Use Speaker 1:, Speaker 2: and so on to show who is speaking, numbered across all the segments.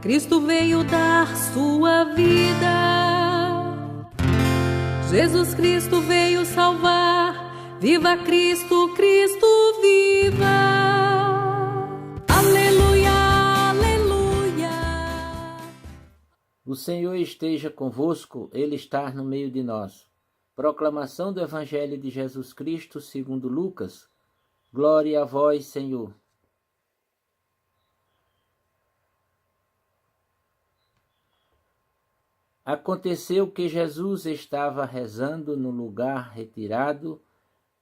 Speaker 1: Cristo veio dar sua vida. Jesus Cristo veio salvar. Viva Cristo, Cristo viva. Aleluia, aleluia.
Speaker 2: O Senhor esteja convosco, Ele está no meio de nós. Proclamação do Evangelho de Jesus Cristo segundo Lucas. Glória a vós, Senhor. Aconteceu que Jesus estava rezando no lugar retirado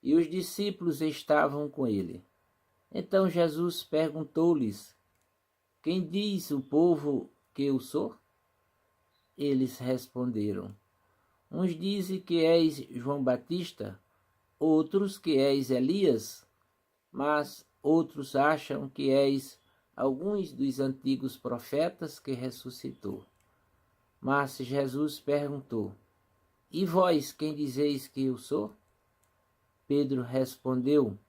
Speaker 2: e os discípulos estavam com ele. Então Jesus perguntou-lhes: Quem diz o povo que eu sou? Eles responderam: Uns dizem que és João Batista, outros que és Elias, mas outros acham que és alguns dos antigos profetas que ressuscitou. Mas Jesus perguntou: E vós, quem dizeis que eu sou? Pedro respondeu: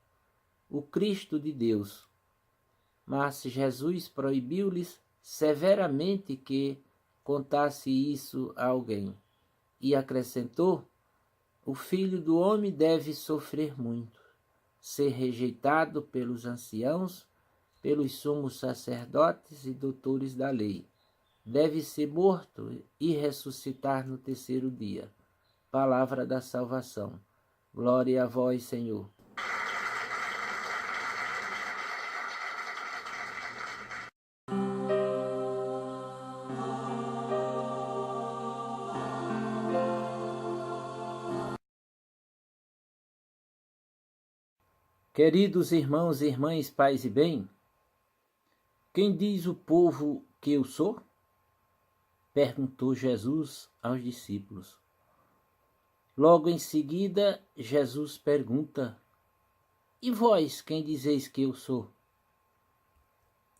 Speaker 2: O Cristo de Deus. Mas Jesus proibiu-lhes severamente que contasse isso a alguém. E acrescentou: O Filho do Homem deve sofrer muito, ser rejeitado pelos anciãos, pelos sumos sacerdotes e doutores da lei. Deve ser morto e ressuscitar no terceiro dia. Palavra da salvação. Glória a vós, Senhor. Queridos irmãos e irmãs, paz e bem, quem diz o povo que eu sou? Perguntou Jesus aos discípulos. Logo em seguida, Jesus pergunta: E vós, quem dizeis que eu sou?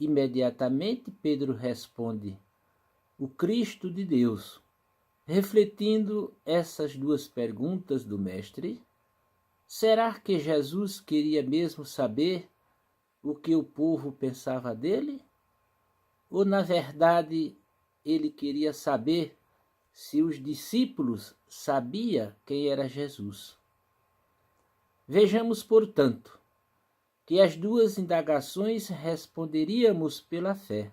Speaker 2: Imediatamente Pedro responde: O Cristo de Deus. Refletindo essas duas perguntas do Mestre, será que Jesus queria mesmo saber o que o povo pensava dele? Ou, na verdade, ele queria saber se os discípulos sabiam quem era Jesus? Vejamos, portanto, que as duas indagações responderíamos pela fé,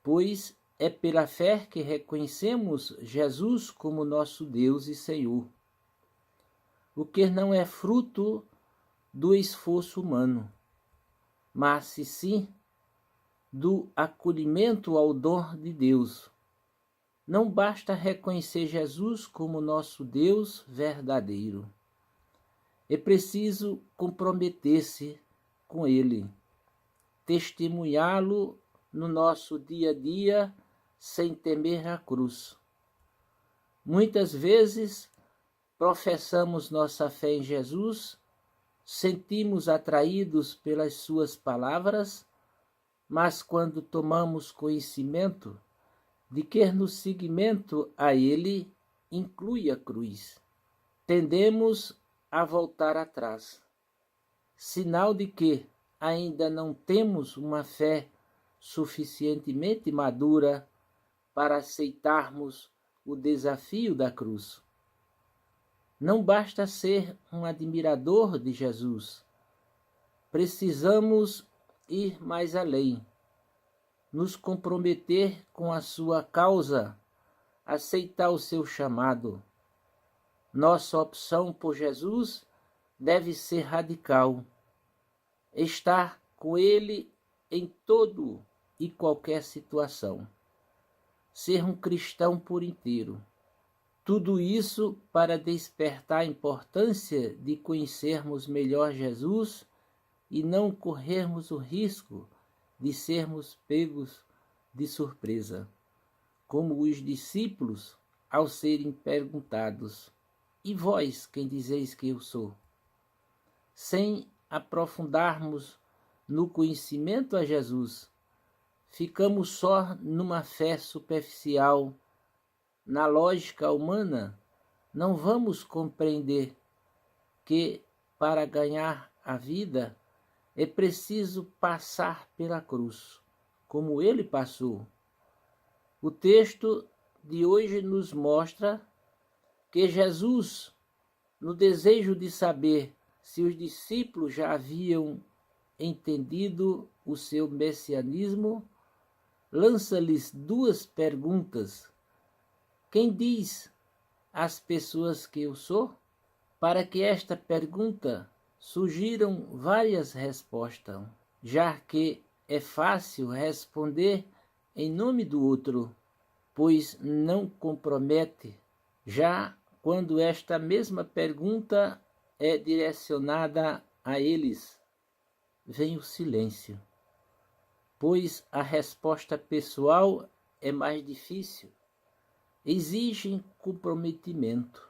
Speaker 2: pois é pela fé que reconhecemos Jesus como nosso Deus e Senhor, o que não é fruto do esforço humano, mas sim do acolhimento ao dom de Deus. Não basta reconhecer Jesus como nosso Deus verdadeiro. É preciso comprometer-se com Ele, testemunhá-lo no nosso dia a dia sem temer a cruz. Muitas vezes professamos nossa fé em Jesus, sentimos atraídos pelas suas palavras, mas quando tomamos conhecimento de que no seguimento a Ele inclui a cruz, tendemos a voltar atrás, sinal de que ainda não temos uma fé suficientemente madura para aceitarmos o desafio da cruz. Não basta ser um admirador de Jesus, precisamos ir mais além, nos comprometer com a sua causa, aceitar o seu chamado. Nossa opção por Jesus deve ser radical, estar com Ele em todo e qualquer situação, ser um cristão por inteiro. Tudo isso para despertar a importância de conhecermos melhor Jesus e não corrermos o risco de sermos pegos de surpresa, como os discípulos ao serem perguntados: E vós, quem dizeis que eu sou? Sem aprofundarmos no conhecimento a Jesus, ficamos só numa fé superficial. Na lógica humana, não vamos compreender que, para ganhar a vida, é preciso passar pela cruz, como ele passou, O texto de hoje nos mostra que Jesus, no desejo de saber se os discípulos já haviam entendido o seu messianismo, lança-lhes duas perguntas. Quem diz às pessoas que eu sou? Para que esta pergunta surgiram várias respostas, já que é fácil responder em nome do outro, pois não compromete. Já quando esta mesma pergunta é direcionada a eles, vem o silêncio, pois a resposta pessoal é mais difícil, exige comprometimento.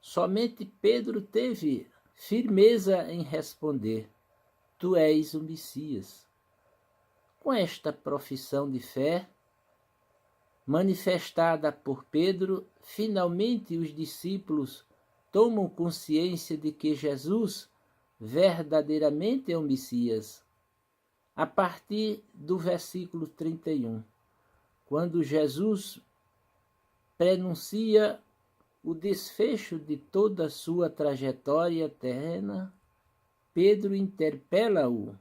Speaker 2: Somente Pedro teve firmeza em responder: Tu és o Messias. Com esta profissão de fé, manifestada por Pedro, finalmente os discípulos tomam consciência de que Jesus verdadeiramente é o Messias. A partir do versículo 31, quando Jesus prenuncia o desfecho de toda a sua trajetória terrena, Pedro interpela-o.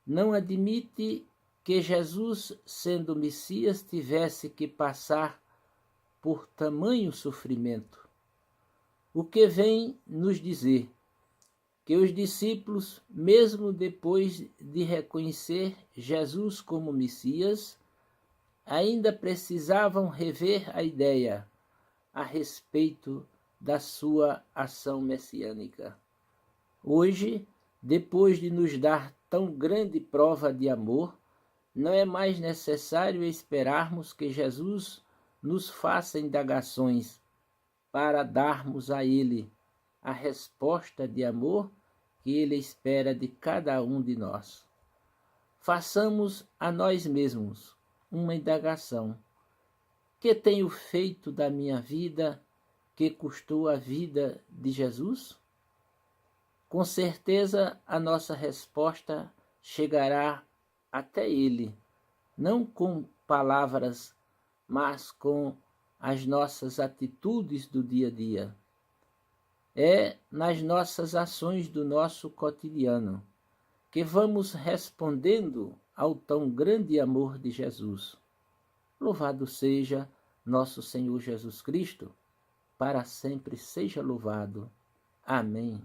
Speaker 2: Não admite que Jesus, sendo Messias, tivesse que passar por tamanho sofrimento. O que vem nos dizer que os discípulos, mesmo depois de reconhecer Jesus como Messias, ainda precisavam rever a ideia a respeito da sua ação messiânica. Hoje, depois de nos dar tão grande prova de amor, não é mais necessário esperarmos que Jesus nos faça indagações para darmos a Ele a resposta de amor que Ele espera de cada um de nós. Façamos a nós mesmos uma indagação. Que tenho feito da minha vida que custou a vida de Jesus? Com certeza a nossa resposta chegará até Ele, não com palavras, mas com as nossas atitudes do dia a dia. É nas nossas ações do nosso cotidiano que vamos respondendo ao tão grande amor de Jesus. Louvado seja nosso Senhor Jesus Cristo, para sempre seja louvado. Amém.